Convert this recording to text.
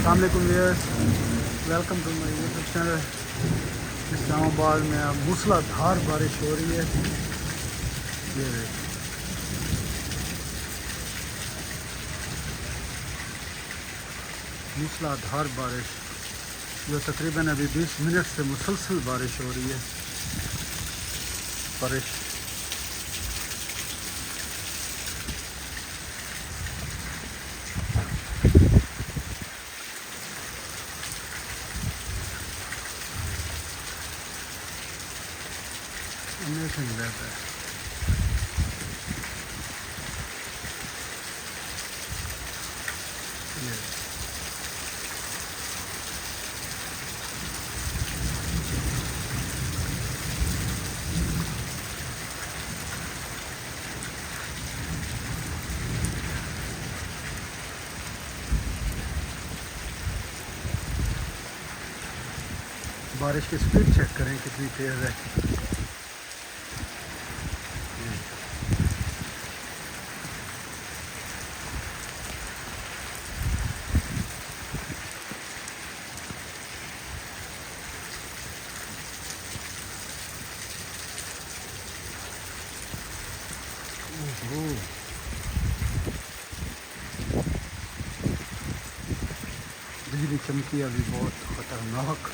अस्सलाम वालेकुम viewers, welcome to my YouTube channel. Islamabad में अब मूसलाधार बारिश हो रही है। ये देखिए, मूसलाधार बारिश जो तकरीबन अभी 20 मिनट से मुसलसल बारिश हो रही है। बारिश अमेजिंग वेदर। बारिश की स्पीड चेक करें कितनी तेज़ है। ओहो, बिजली चमकी अभी बहुत ख़तरनाक।